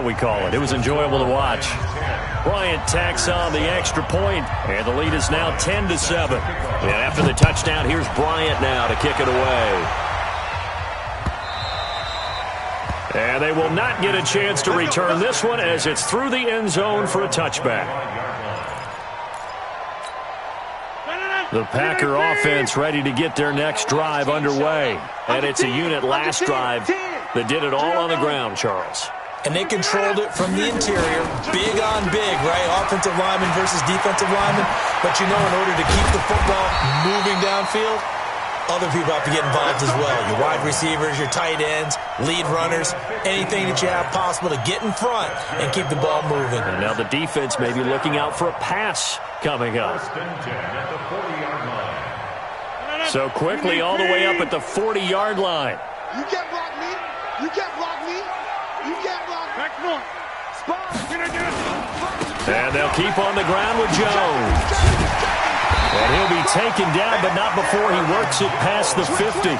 we call it. It was enjoyable to watch. Bryant tacks on the extra point, and the lead is now 10-7. And after the touchdown, here's Bryant now to kick it away. And they will not get a chance to return this one as it's through the end zone for a touchback. The Packer offense ready to get their next drive underway. And it's a unit last drive that did it all on the ground, Charles. And they controlled it from the interior, big on big, right? Offensive lineman versus defensive lineman. But you know, in order to keep the football moving downfield, other people have to get involved as well. Your wide receivers, your tight ends, lead runners, anything that you have possible to get in front and keep the ball moving. And now the defense may be looking out for a pass coming up. So quickly all the way up at the 40-yard line. You can't block me. You can't block me. You can't block me. Back more. And they'll keep on the ground with Jones. And he'll be taken down, but not before he works it past the 50.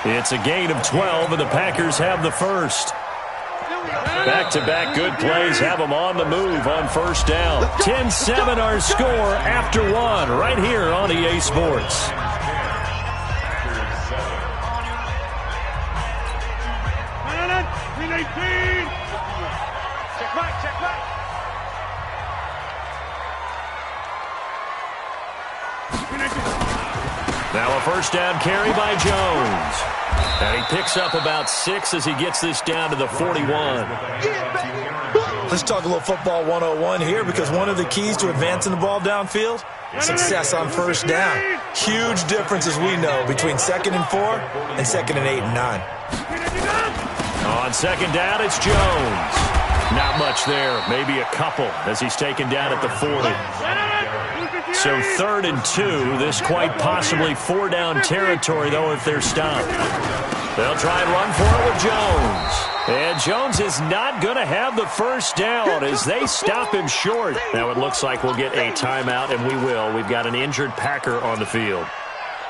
It's a gain of 12, and the Packers have the first. Back-to-back good plays have them on the move on first down. 10-7 our score after one right here on EA Sports. Now a first down carry by Jones. And he picks up about 6 as he gets this down to the 41. Let's talk a little football 101 here, because one of the keys to advancing the ball downfield, success on first down. Huge difference, as we know, between 2nd and 4 and 2nd and 8 and 9. On second down, it's Jones. Not much there, maybe a couple as he's taken down at the 40. So 3rd and 2, this quite possibly 4-down territory, though, if they're stopped. They'll try and run for it with Jones. And Jones is not going to have the first down as they stop him short. Now it looks like we'll get a timeout, and we will. We've got an injured Packer on the field.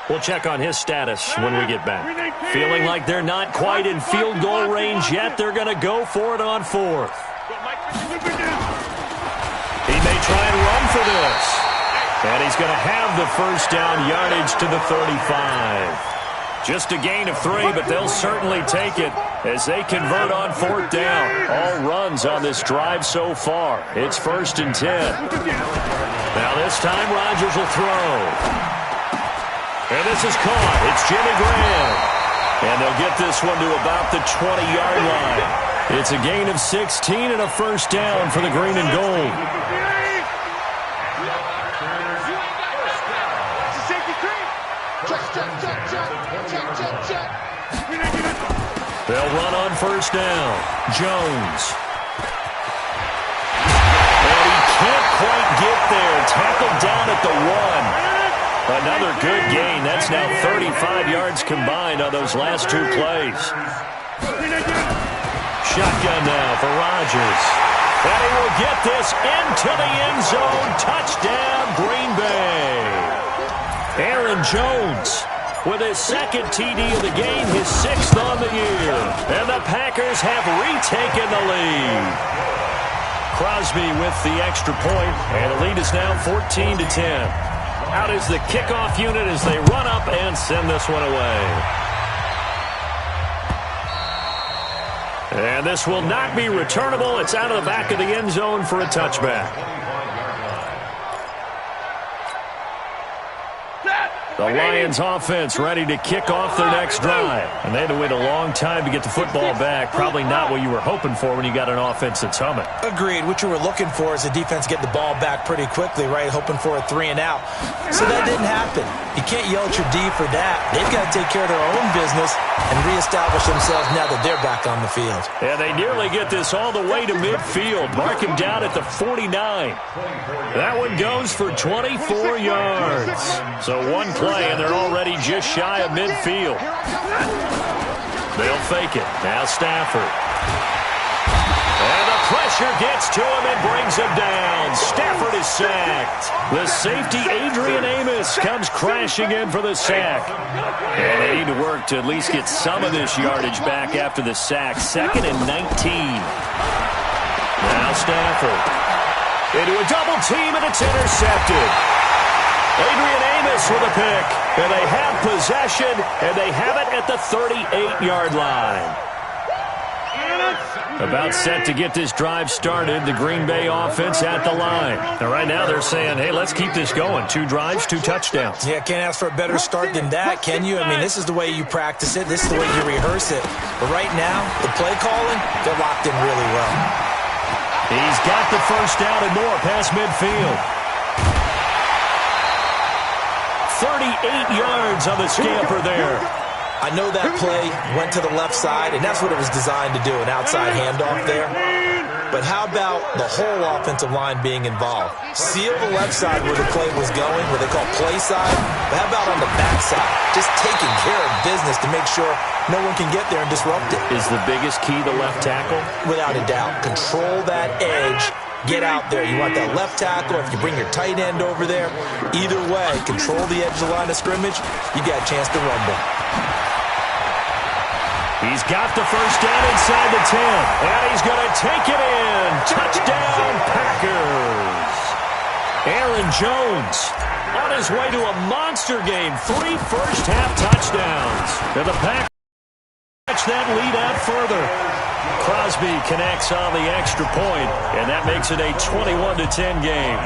We'll check on his status when we get back. Feeling like they're not quite in field goal range yet, they're going to go for it on 4th. He may try and run for this. And he's going to have the first down yardage to the 35. Just a gain of 3, but they'll certainly take it as they convert on 4th down. All runs on this drive so far. It's 1st and 10. Now this time Rodgers will throw. And this is caught. It's Jimmy Graham. And they'll get this one to about the 20-yard line. It's a gain of 16 and a first down for the green and gold. They'll run on first down. Jones. And he can't quite get there. Tackled down at the 1. Another good gain. That's now 35 yards combined on those last 2 plays. Shotgun now for Rodgers. And he will get this into the end zone. Touchdown, Green Bay. Aaron Jones with his 2nd TD of the game, his 6th on the year. And the Packers have retaken the lead. Crosby with the extra point, and the lead is now 14-10. Out is the kickoff unit as they run up and send this one away. And this will not be returnable. It's out of the back of the end zone for a touchback. The Lions offense ready to kick off their next drive. And they had to wait a long time to get the football back. Probably not what you were hoping for when you got an offense that's humming. Agreed. What you were looking for is the defense get the ball back pretty quickly, right? Hoping for a 3 and out. So that didn't happen. You can't yell at your D for that. They've got to take care of their own business and reestablish themselves now that they're back on the field. And they nearly get this all the way to midfield. Mark him down at the 49. That one goes for 24 yards. So one play, and they're already just shy of midfield. They'll fake it. Now Stafford. And the pressure gets to him and brings him down. Stafford is sacked. The safety, Adrian Amos, comes crashing in for the sack. And they need to work to at least get some of this yardage back after the sack. 2nd and 19. Now Stafford. Into a double team, and it's intercepted. Adrian Amos with a pick. And they have possession, and they have it at the 38-yard line. About set to get this drive started. The Green Bay offense at the line. And right now they're saying, hey, let's keep this going. 2 drives, 2 touchdowns. Yeah, can't ask for a better start than that, can you? I mean, this is the way you practice it. This is the way you rehearse it. But right now, the play calling, they're locked in really well. He's got the first down and more past midfield. 38 yards on the scamper there. I know that play went to the left side, and that's what it was designed to do, an outside handoff there. But how about the whole offensive line being involved? Seal the left side where the play was going, what they call play side. But how about on the back side? Just taking care of business to make sure no one can get there and disrupt it. Is the biggest key the left tackle? Without a doubt. Control that edge. Get out there. You want that left tackle. If you bring your tight end over there, either way, control the edge of the line of scrimmage, you got a chance to rumble. He's got the first down inside the 10, and he's going to take it in. Touchdown, Packers. Aaron Jones on his way to a monster game. 3 first-half touchdowns. And the Packers stretch that lead out further. Crosby connects on the extra point, and that makes it a 21-10 game.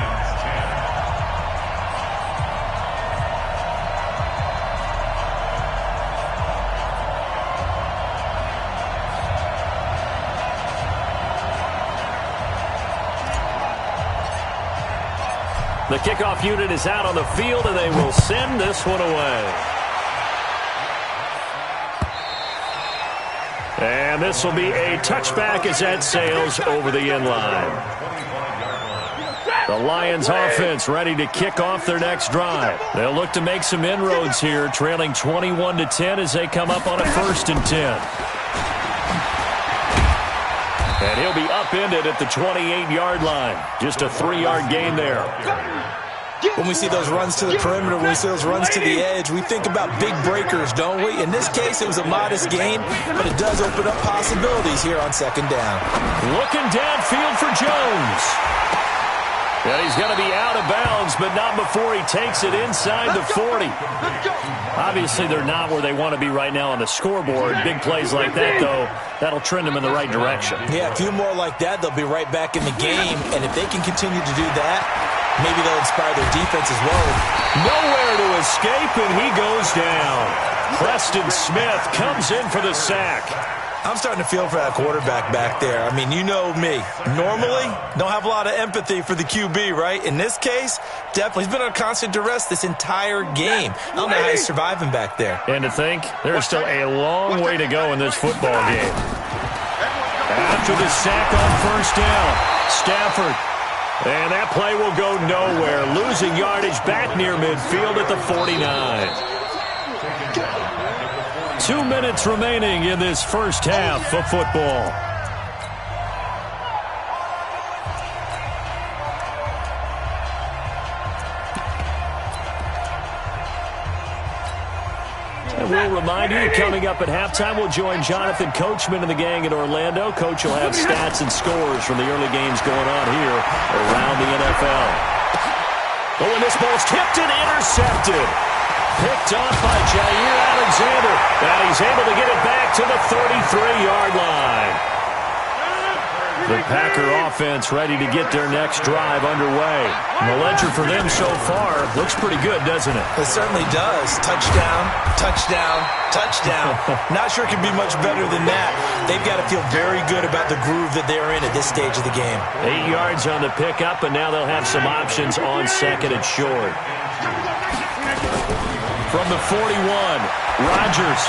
The kickoff unit is out on the field, and they will send this one away. And this will be a touchback as that sails over the end line. The Lions offense ready to kick off their next drive. They'll look to make some inroads here, trailing 21-10 as they come up on a 1st and 10. And he'll be upended at the 28-yard line. Just a 3-yard gain there. When we see those runs to the perimeter, when we see those runs to the edge, we think about big breakers, don't we? In this case, it was a modest gain, but it does open up possibilities here on 2nd down. Looking downfield for Jones. And he's going to be out of bounds, but not before he takes it inside the 40. Obviously, they're not where they want to be right now on the scoreboard. Big plays like that, though, that'll trend them in the right direction. Yeah, a few more like that, they'll be right back in the game. And if they can continue to do that, maybe they'll inspire their defense as well. Nowhere to escape, and he goes down. Preston Smith comes in for the sack. I'm starting to feel for that quarterback back there. I mean, you know me. Normally, don't have a lot of empathy for the QB, right? In this case, definitely. He's been on constant duress this entire game. I don't know how he's surviving back there. And to think, there's still a long way to go in this football game. After the sack on 1st down, Stafford. And that play will go nowhere. Losing yardage back near midfield at the 49. 2 minutes remaining in this first half of football. And we'll remind you, coming up at halftime, we'll join Jonathan Coachman and the gang in Orlando. Coach will have stats and scores from the early games going on here around the NFL. Oh, and this ball's tipped and intercepted. Picked off by Jair Alexander. And he's able to get it back to the 33-yard line. The Packer offense ready to get their next drive underway. And the ledger for them so far looks pretty good, doesn't it? It certainly does. Touchdown, touchdown, touchdown. Not sure it can be much better than that. They've got to feel very good about the groove that they're in at this stage of the game. 8 yards on the pickup, and now they'll have some options on 2nd and short. From the 41, Rodgers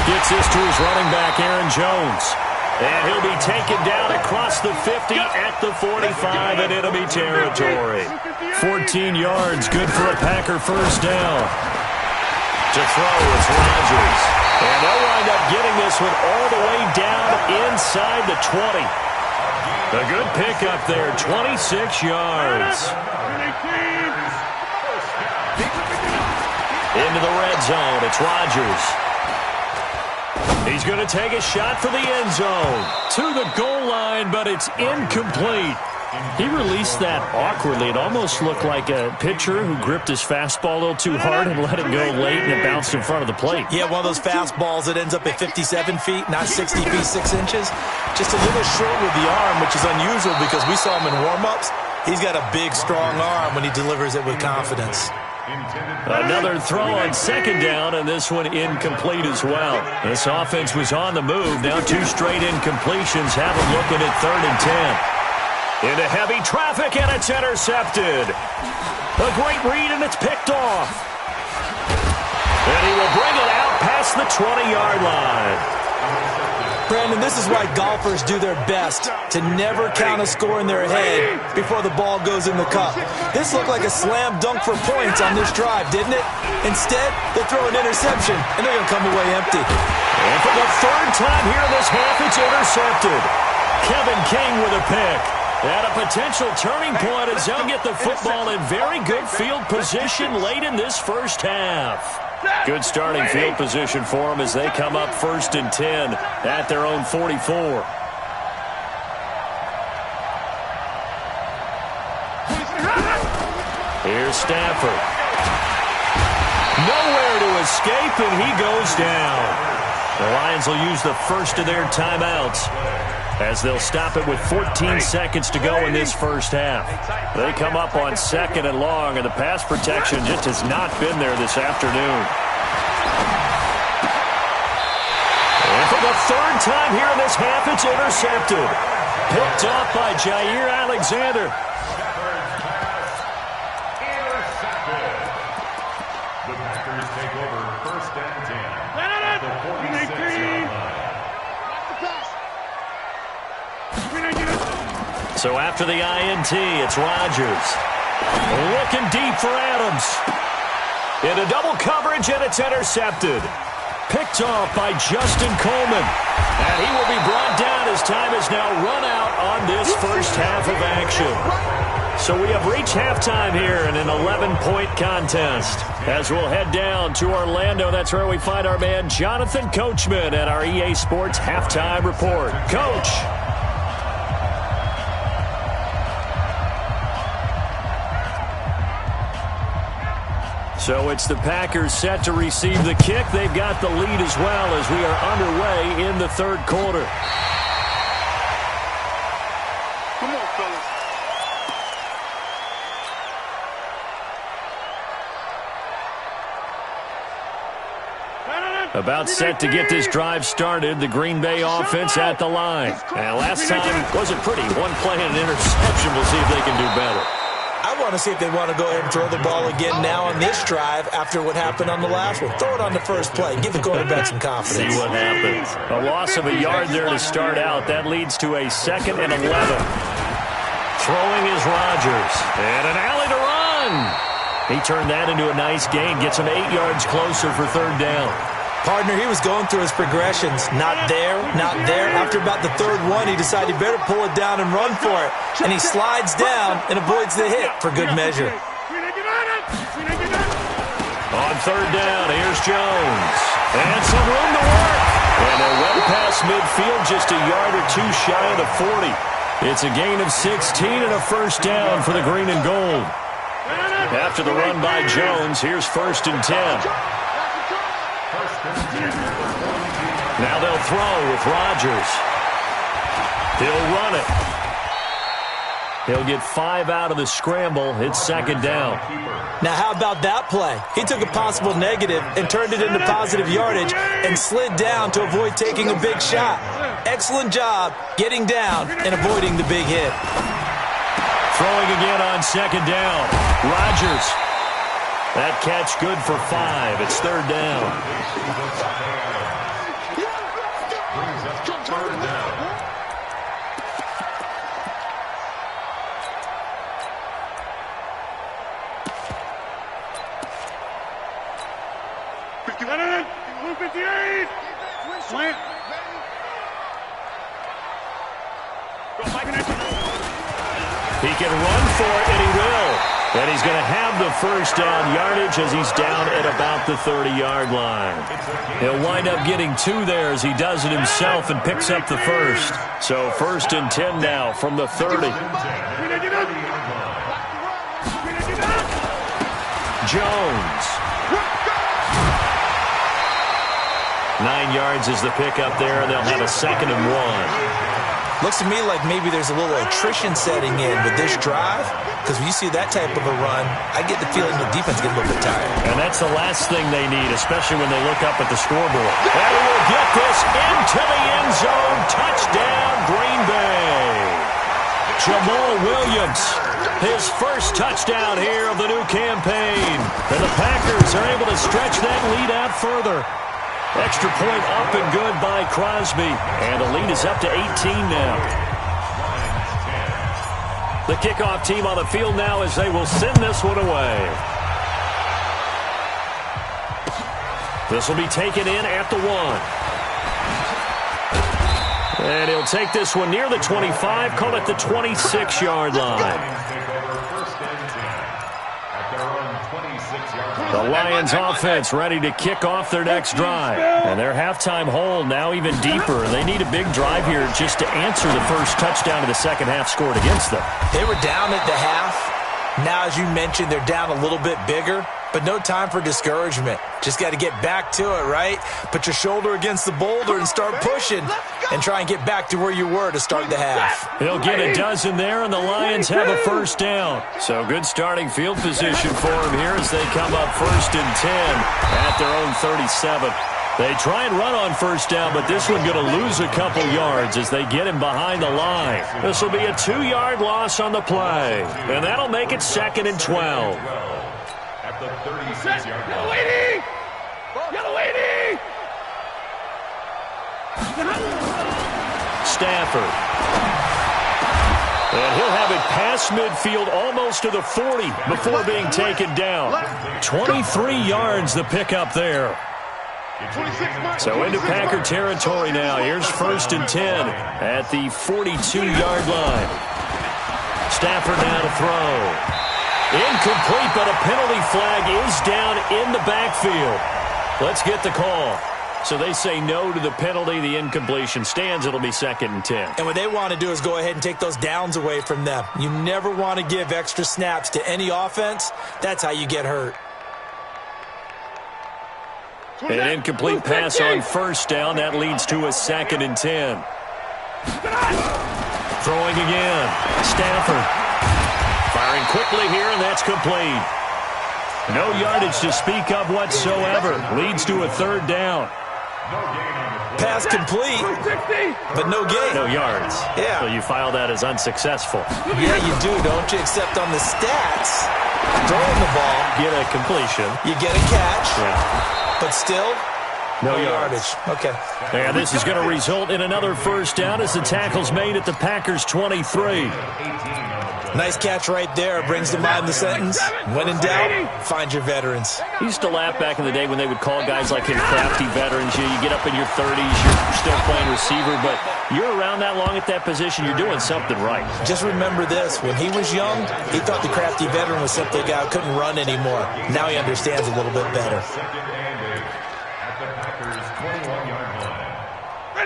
gets this to his running back, Aaron Jones. And he'll be taken down across the 50 at the 45 and enemy territory. 14 yards, good for a Packer first down. To throw, it's Rodgers. And they'll wind up getting this one all the way down inside the 20. A good pickup there, 26 yards. Into the red zone, it's Rodgers. He's going to take a shot for the end zone. To the goal line, but it's incomplete. He released that awkwardly. It almost looked like a pitcher who gripped his fastball a little too hard and let it go late, and it bounced in front of the plate. Yeah, one of those fastballs that ends up at 57 feet, not 60 feet, 6 inches. Just a little short with the arm, which is unusual because we saw him in warm-ups. He's got a big, strong arm when he delivers it with confidence. Another throw on second down, and this one incomplete as well. This offense was on the move. Now 2 straight incompletions have them looking at 3rd and 10. Into heavy traffic, and it's intercepted. A great read, and it's picked off. And he will bring it out past the 20-yard line. Brandon, this is why golfers do their best to never count a score in their head before the ball goes in the cup. This looked like a slam dunk for points on this drive, didn't it? Instead, they throw an interception, and they're going to come away empty. And for the 3rd time here in this half, it's intercepted. Kevin King with a pick. And a potential turning point as they'll get the football in very good field position late in this first half. Good starting field position for them as they come up 1st and 10 at their own 44. Here's Stafford. Nowhere to escape, and he goes down. The Lions will use the first of their timeouts as they'll stop it with 14 seconds to go in this first half. They come up on 2nd and long, and the pass protection just has not been there this afternoon. And for the 3rd time here in this half, it's intercepted. Picked off by Jair Alexander. The Packers take over 1st and 10. At the 46-yard line. So after the INT, it's Rodgers. Looking deep for Adams. Into double coverage, and it's intercepted. Picked off by Justin Coleman. And he will be brought down as time is now run out on this first half of action. So we have reached halftime here in an 11-point contest. As we'll head down to Orlando, that's where we find our man Jonathan Coachman at our EA Sports Halftime Report. Coach. So it's the Packers set to receive the kick. They've got the lead as well as we are underway in the 3rd quarter. Come on, fellas. About set to get this drive started, the Green Bay offense at the line. And last time wasn't pretty. One play and an interception. We'll see if they can do better. I want to see if they want to go ahead and throw the ball again now on this drive after what happened on the last one. Throw it on the first play. Give the quarterback some confidence. See what happens. A loss of a yard there to start out. That leads to a 2nd and 11. Throwing is Rodgers. And an alley to run. He turned that into a nice gain. Gets him 8 yards closer for 3rd down. Partner, he was going through his progressions. Not there, not there. After about the 3rd one, he decided he better pull it down and run for it. And he slides down and avoids the hit for good measure. On 3rd down, here's Jones. And some room to work. And they're well past midfield, just a yard or 2 shy of the 40. It's a gain of 16 and a first down for the green and gold. After the run by Jones, here's 1st and 10. Now they'll throw with Rodgers. He'll run it. He'll get 5 out of the scramble. It's 2nd down. Now how about that play? He took a possible negative and turned it into positive yardage and slid down to avoid taking a big shot. Excellent job getting down and avoiding the big hit. Throwing again on 2nd down. Rodgers. That catch good for 5. It's 3rd down. Brings up 3rd down. Slant. He can run for it, and he will. And he's going to have the first down yardage as he's down at about the 30-yard line. He'll wind up getting 2 there as he does it himself and picks up the first. So 1st and 10 now from the 30. Jones. 9 yards is the pickup there, and they'll have a 2nd and 1. Looks to me like maybe there's a little attrition setting in with this drive, because when you see that type of a run, I get the feeling the defense gets a little bit tired. And that's the last thing they need, especially when they look up at the scoreboard. And he will get this into the end zone. Touchdown, Green Bay. Jamal Williams, his first touchdown here of the new campaign. And the Packers are able to stretch that lead out further. Extra point up and good by Crosby. And the lead is up to 18 now. The kickoff team on the field now as they will send this one away. This will be taken in at the 1. And he'll take this one near the 25, call it the 26-yard line. The Lions offense ready to kick off their next drive. And their halftime hole now even deeper. They need a big drive here just to answer the first touchdown of the second half scored against them. They were down at the half. Now, as you mentioned, they're down a little bit bigger. But no time for discouragement. Just got to get back to it, right? Put your shoulder against the boulder and start pushing. And try and get back to where you were to start the half. He'll get a dozen there, and the Lions have a first down. So good starting field position for him here as they come up 1st and 10 at their own 37. They try and run on first down, but this one going to lose a couple yards as they get him behind the line. This will be a 2-yard loss on the play. And that'll make it 2nd and 12. At the 36-yard line. Yellow 80! Stafford. And he'll have it past midfield almost to the 40 before being taken down. 23 yards the pickup there. So into Packer territory now. Here's 1st and 10 at the 42-yard line. Stafford now to throw. Incomplete, but a penalty flag is down in the backfield. Let's get the call. So they say no to the penalty. The incompletion stands. It'll be 2nd and 10. And what they want to do is go ahead and take those downs away from them. You never want to give extra snaps to any offense. That's how you get hurt. An incomplete pass on first down. That leads to a 2nd and 10. Throwing again. Stafford. Firing quickly here, and that's complete. No yardage to speak of whatsoever. Leads to a 3rd down. Pass complete, but no gain. No yards. Yeah. So you file that as unsuccessful. Yeah, you do, don't you? Except on the stats, throwing the ball, Get a completion. you get a catch, Yeah. but still, No yardage. Okay. And this is going to result in another first down as the tackle's made at the Packers' 23. Nice catch right there. Brings to mind the sentence, when in doubt, find your veterans. I used to laugh back in the day when they would call guys like him crafty veterans. You get up in your 30s, you're still playing receiver, but you're around that long at that position, you're doing something right. Just remember this. When he was young, he thought the crafty veteran was simply a guy who couldn't run anymore. Now he understands a little bit better.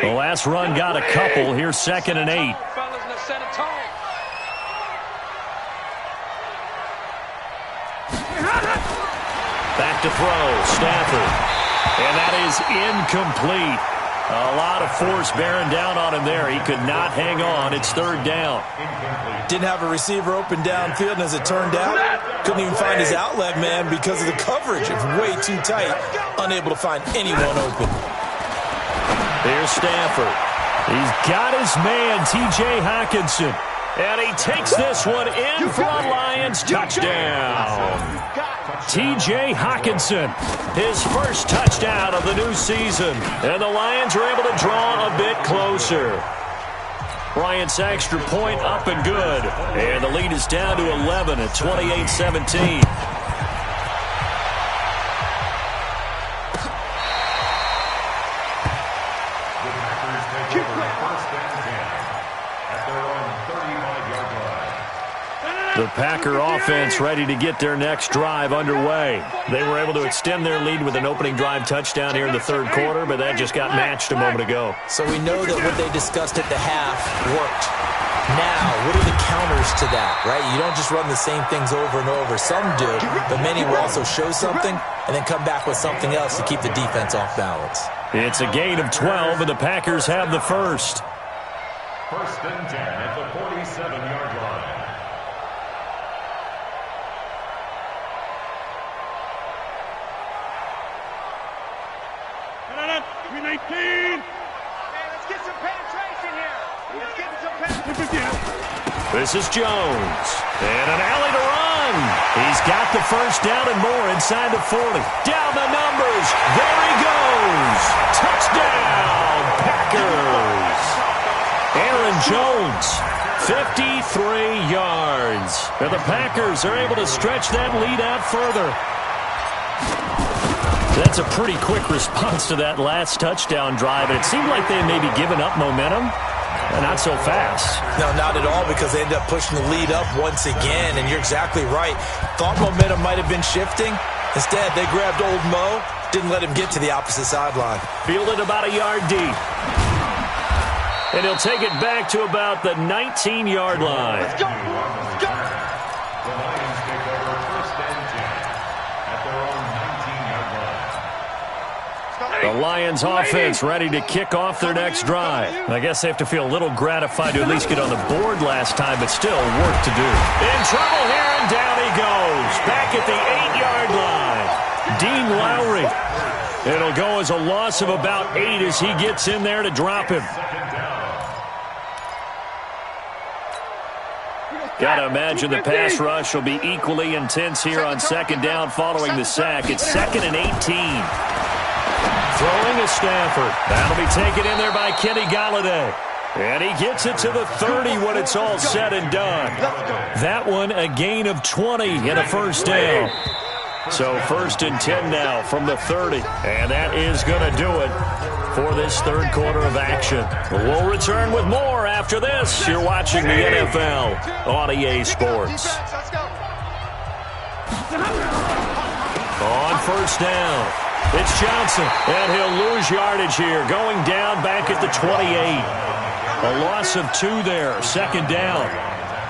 The last run got a couple. Here's 2nd and 8. Back to throw. Stafford. And that is incomplete. A lot of force bearing down on him there. He could not hang on. It's 3rd down. Didn't have a receiver open downfield, and as it turned out, couldn't even find his outlet man because of the coverage. It's way too tight. Unable to find anyone open. Here's Stafford. He's got his man, T.J. Hockenson. And he takes this one in for a Lions touchdown. T.J. Hockenson, his first touchdown of the new season. And the Lions are able to draw a bit closer. Bryant's extra point up and good. And the lead is down to 11 at 28-17. The Packer offense ready to get their next drive underway. They were able to extend their lead with an opening drive touchdown here in the third quarter, but that just got matched a moment ago. So we know that what they discussed at the half worked. Now, what are the counters to that, right? You don't just run the same things over and over. Some do, but many will also show something and then come back with something else to keep the defense off balance. It's a gain of 12, and the Packers have the first. First and 10 at the 47-yard line. Let's get some penetration here. Let's get some penetration. This is Jones. And an alley to run. He's got the first down and more inside the 40. Down the numbers. There he goes. Touchdown, Packers. Aaron Jones, 53 yards. And the Packers are able to stretch that lead out further. That's a pretty quick response to that last touchdown drive. And it seemed like they may be giving up momentum. Not so fast. No, not at all, because they ended up pushing the lead up once again, and you're exactly right. Thought momentum might have been shifting. Instead, they grabbed old Mo, didn't let him get to the opposite sideline. Fielded about a yard deep. And he'll take it back to about the 19-yard line. Let's go. Let's go. The Lions take over first and 10 at their own 19-yard line. The Lions offense ready to kick off their next drive. I guess they have to feel a little gratified to at least get on the board last time, but still work to do. In trouble here, and down he goes. Back at the 8-yard line. Dean Lowry. It'll go as a loss of about 8 as he gets in there to drop him. Got to imagine the pass rush will be equally intense here on second down following the sack. It's 2nd and 18. Throwing to Stafford. That'll be taken in there by Kenny Golladay. And he gets it to the 30 when it's all said and done. That one a gain of 20 and a first down. So 1st and 10 now from the 30. And that is going to do it for this third quarter of action. We'll return with more after this. You're watching the NFL on EA Sports. On first down, it's Johnson, and he'll lose yardage here, going down back at the 28. A loss of 2 there, second down.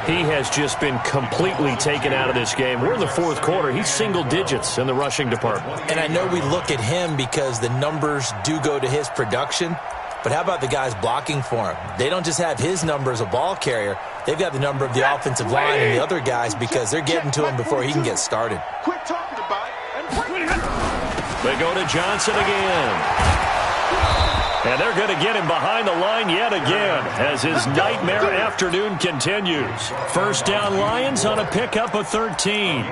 He has just been completely taken out of this game. We're in the fourth quarter. He's single digits in the rushing department. And I know we look at him because the numbers do go to his production, but how about the guys blocking for him? They don't just have his number as a ball carrier. They've got the number of the offensive line and the other guys because they're getting to him before he can get started. Quit talking about it. They go to Johnson again. And they're going to get him behind the line yet again as his nightmare afternoon continues. First down Lions on a pickup of 13.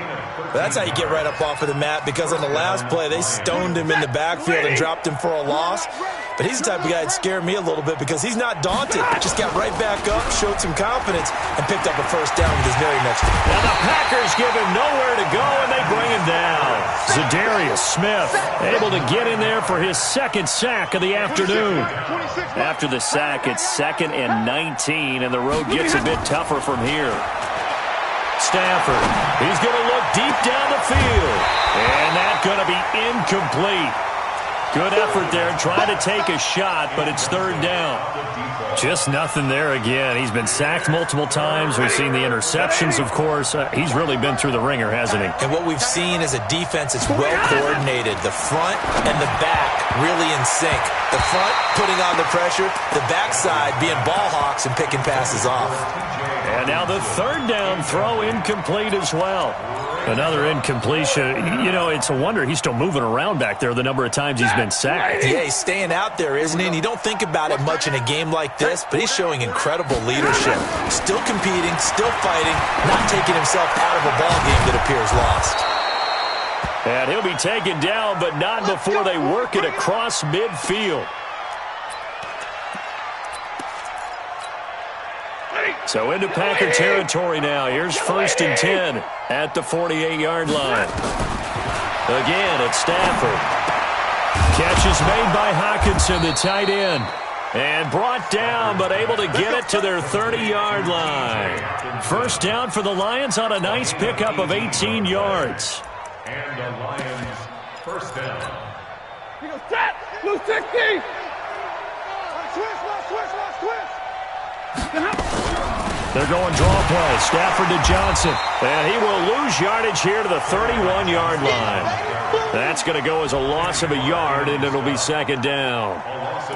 That's how you get right up off of the mat, because on the last play, they stoned him in the backfield and dropped him for a loss. But he's the type of guy that scared me a little bit because he's not daunted. Just got right back up, showed some confidence, and picked up a first down with his very next one. Now the Packers give him nowhere to go, and they bring him down. Za'Darius Smith able to get in there for his second sack of the afternoon. After the sack, it's 2nd and 19, and the road gets a bit tougher from here. Stafford, he's going to look deep down the field, and that's going to be incomplete. Good effort there, trying to take a shot, but it's third down. Just nothing there again. He's been sacked multiple times. We've seen the interceptions, of course. He's really been through the ringer, hasn't he? And what we've seen is a defense that's well coordinated. The front and the back really in sync. The front putting on the pressure, the backside being ball hawks and picking passes off. And now the third down throw incomplete as well. Another incompletion. You know, it's a wonder he's still moving around back there the number of times he's been sacked. Yeah, he's staying out there, isn't he? And you don't think about it much in a game like this, but he's showing incredible leadership. Still competing, still fighting, not taking himself out of a ball game that appears lost. And he'll be taken down, but not before they work it across midfield. So into Packer territory now. Here's 1st and 10 at the 48-yard line. Again, it's Stafford. Catch is made by Hockenson, the tight end. And brought down, but able to get it to their 30-yard line. First down for the Lions on a nice pickup of 18 yards. And the Lions first down. Set! Blue 60! They're going draw play. Stafford to Johnson. And he will lose yardage here to the 31-yard line. That's going to go as a loss of a yard, and it'll be second down.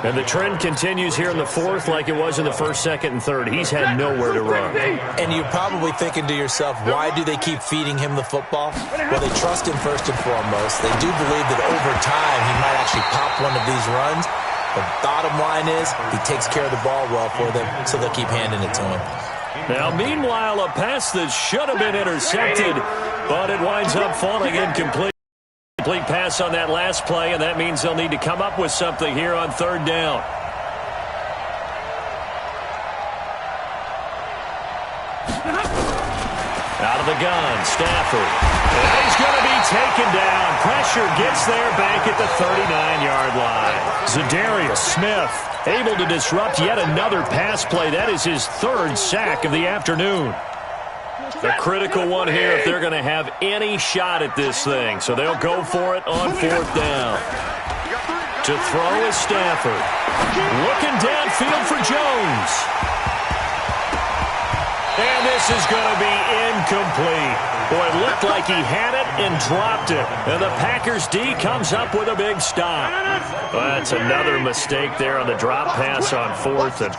And the trend continues here in the fourth like it was in the first, second, and third. He's had nowhere to run. And you're probably thinking to yourself, why do they keep feeding him the football? Well, they trust him first and foremost. They do believe that over time he might actually pop one of these runs. The bottom line is he takes care of the ball well for them, so they'll keep handing it to him. Now, meanwhile, a pass that should have been intercepted, but it winds up falling incomplete. Complete pass on that last play, and that means they'll need to come up with something here on third down. Out of the gun, Stafford. And he's going to be taken down. Pressure gets there back at the 39-yard line. Zadarius Smith able to disrupt yet another pass play. That is his third sack of the afternoon. A critical one here if they're going to have any shot at this thing. So they'll go for it on fourth down. To throw is Stafford. Looking downfield for Jones. And this is going to be incomplete. Boy, it looked like he had it and dropped it. And the Packers D comes up with a big stop. Well, that's another mistake there on the drop pass on fourth. And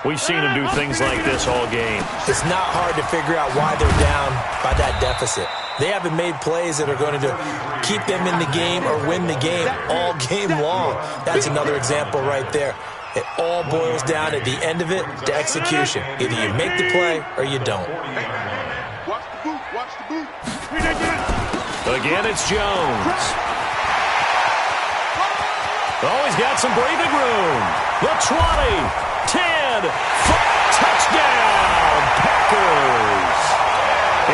we've seen him do things like this all game. It's not hard to figure out why they're down by that deficit. They haven't made plays that are going to keep them in the game or win the game all game long. That's another example right there. It all boils down at the end of it to execution. Either you make the play or you don't. Watch the boot, watch the boot. Again, it's Jones. Oh, he's got some breathing room. The 20, 10, touchdown, Packers.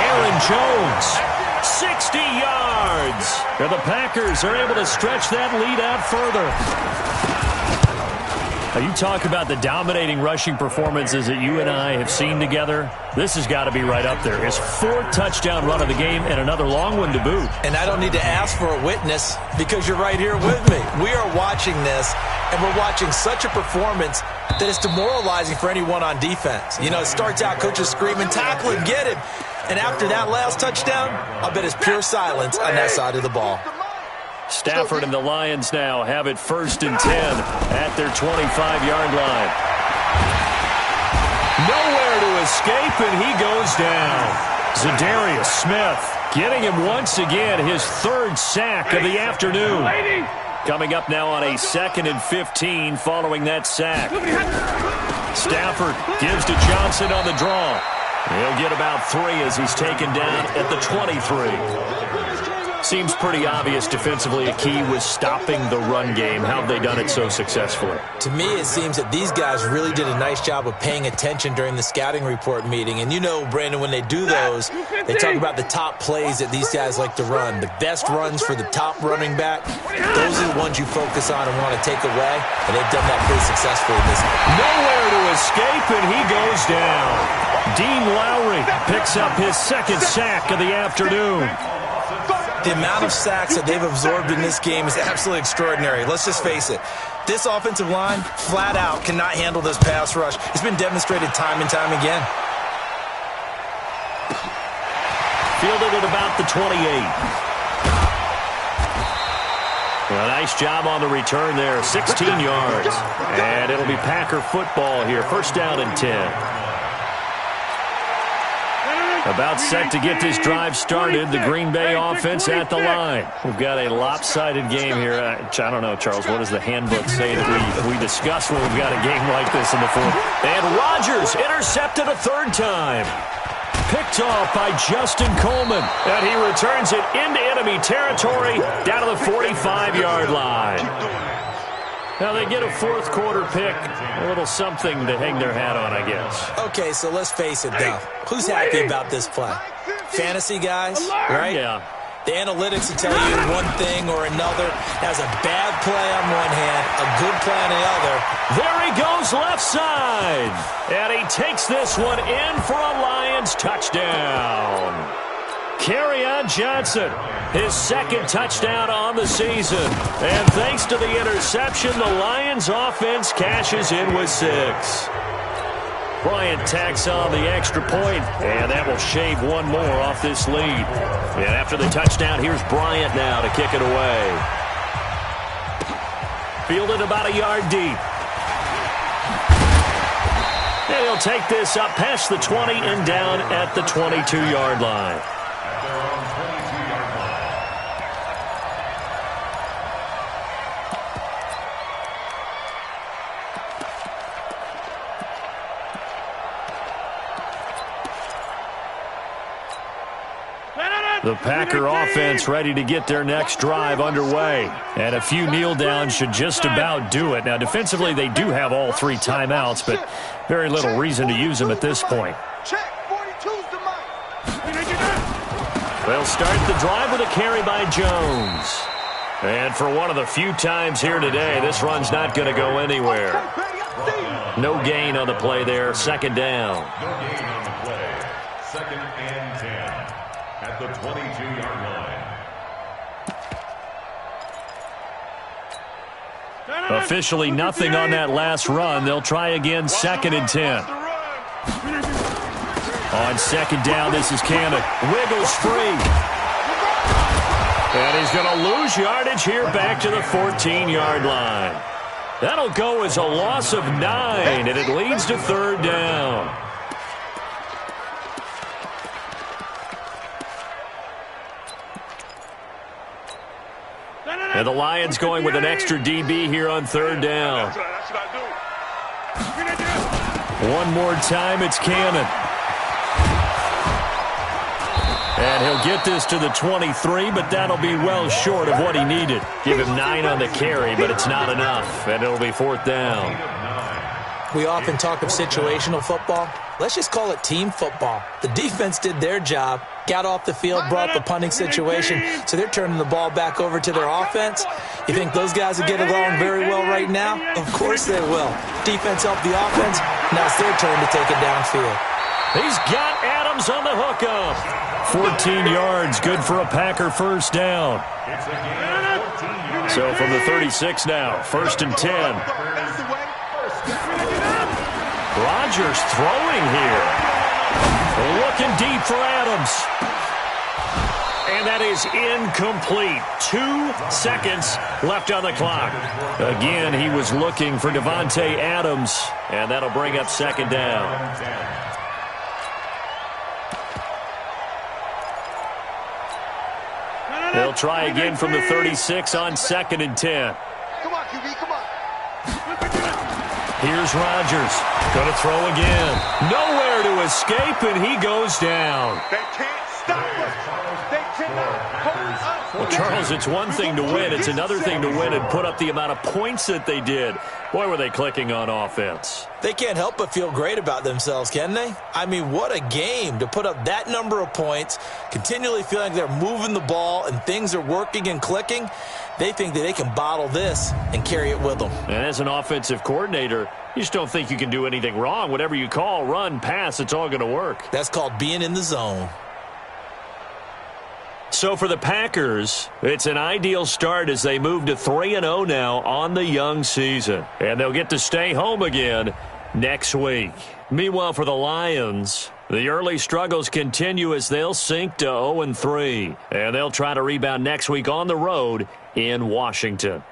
Aaron Jones, 60 yards. And the Packers are able to stretch that lead out further. Now, you talk about the dominating rushing performances that you and I have seen together. This has got to be right up there. His fourth touchdown run of the game and another long one to boot. And I don't need to ask for a witness because you're right here with me. We are watching this, and we're watching such a performance that it's demoralizing for anyone on defense. You know, it starts out coaches screaming, tackle him, get him. And after that last touchdown, I'll bet it's pure silence on that side of the ball. Stafford and the Lions now have it 1st and 10 at their 25-yard line. Nowhere to escape, and he goes down. Zadarius Smith getting him once again his third sack of the afternoon. Coming up now on a 2nd and 15 following that sack. Stafford gives to Johnson on the draw. He'll get about 3 as he's taken down at the 23. Seems pretty obvious defensively a key was stopping the run game. How have they done it so successfully? To me, it seems that these guys really did a nice job of paying attention during the scouting report meeting. And you know, Brandon, when they do those, they talk about the top plays that these guys like to run. The best runs for the top running back, those are the ones you focus on and want to take away. And they've done that pretty successfully in this. Nowhere to escape, and he goes down. Dean Lowry picks up his 2nd sack of the afternoon. The amount of sacks that they've absorbed in this game is absolutely extraordinary. Let's just face it. This offensive line, flat out, cannot handle this pass rush. It's been demonstrated time and time again. Fielded at about the 28. Well, nice job on the return there, 16 yards. And it'll be Packer football here, 1st down and 10. About set to get this drive started, the Green Bay offense at the line. We've got a lopsided game here. I don't know, Charles, what does the handbook say that we discuss when we've got a game like this in the fourth? And Rodgers intercepted a 3rd time. Picked off by Justin Coleman. And he returns it into enemy territory down to the 45-yard line. Now they get a 4th quarter pick, a little something to hang their hat on, I guess. Okay, so let's face it, though. Who's happy about this play? Fantasy guys, right? Yeah. The analytics will tell you one thing or another. That's a bad play on one hand, a good play on the other. There he goes left side. And he takes this one in for a Lions touchdown. Kerryon Johnson, his second touchdown on the season. And thanks to the interception, the Lions offense cashes in with 6. Bryant tacks on the extra point, and that will shave one more off this lead. And after the touchdown, here's Bryant now to kick it away. Fielded about a yard deep. And he'll take this up past the 20 and down at the 22-yard line. The Packer offense ready to get their next drive underway. And a few kneel downs should just about do it. Now, defensively, they do have all 3 timeouts, but very little reason to use them at this point. They'll start the drive with a carry by Jones. And for one of the few times here today, this run's not going to go anywhere. No gain on the play there. Second down. No gain on the play. Second and 10 at the 22-yard line. Officially nothing on that last run. They'll try again, second and 10. On second down, this is Cannon. Wiggles free. And he's going to lose yardage here back to the 14-yard line. That'll go as a loss of 9, and it leads to third down. And the Lions going with an extra DB here on third down. One more time, it's Cannon. And he'll get this to the 23, but that'll be well short of what he needed. Give him 9 on the carry, but it's not enough, and it'll be fourth down. We often talk of situational football. Let's just call it team football. The defense did their job, got off the field, brought up a punting situation, so they're turning the ball back over to their offense. You think those guys will get along very well right now? Of course they will. Defense helped the offense. Now it's their turn to take it downfield. He's got Adams on the hookup. 14 yards, good for a Packer first down. So from the 36 now, first and 10. Rodgers throwing here. Looking deep for Adams. And that is incomplete. 2 seconds left on the clock. Again, he was looking for Davante Adams, and that'll bring up second down. They'll try again from the 36 on second and 10. Come on, QB, come on. Here's Rodgers. Going to throw again. Nowhere to escape, and he goes down. They can't stop us. They cannot hold us. Well, Charles, it's one thing to win. It's another thing to win and put up the amount of points that they did. Boy, were they clicking on offense. They can't help but feel great about themselves, can they? I mean, what a game to put up that number of points, continually feeling like they're moving the ball and things are working and clicking. They think that they can bottle this and carry it with them. And as an offensive coordinator, you just don't think you can do anything wrong. Whatever you call, run, pass, it's all going to work. That's called being in the zone. So for the Packers, it's an ideal start as they move to 3-0 now on the young season. And they'll get to stay home again next week. Meanwhile, for the Lions, the early struggles continue as they'll sink to 0-3. And they'll try to rebound next week on the road in Washington.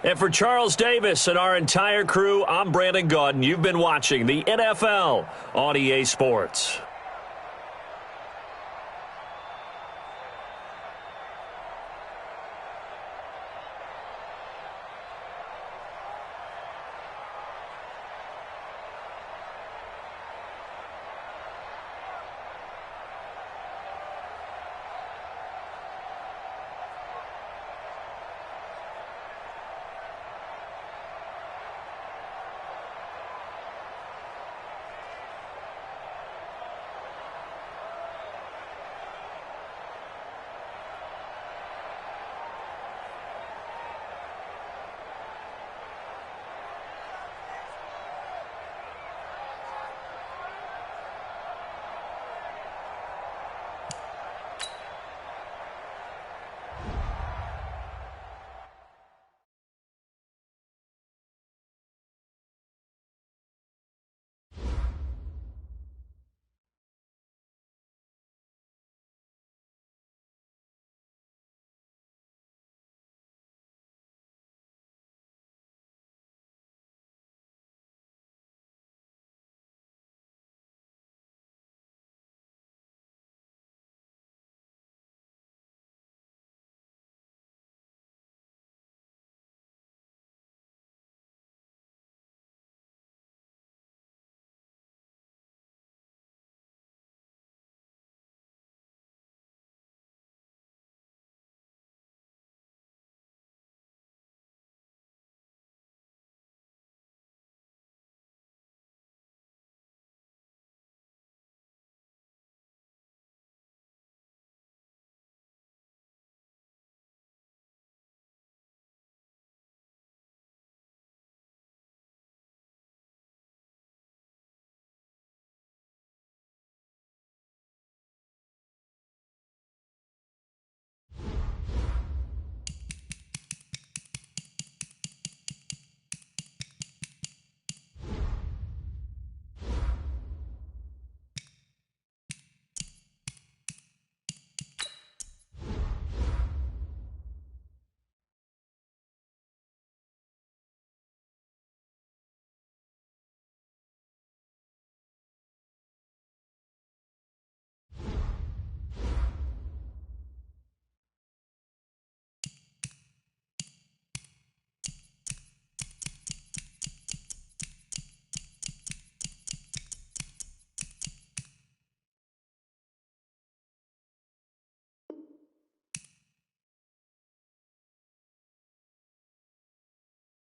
And for Charles Davis and our entire crew, I'm Brandon Gaudin. You've been watching the NFL on EA Sports.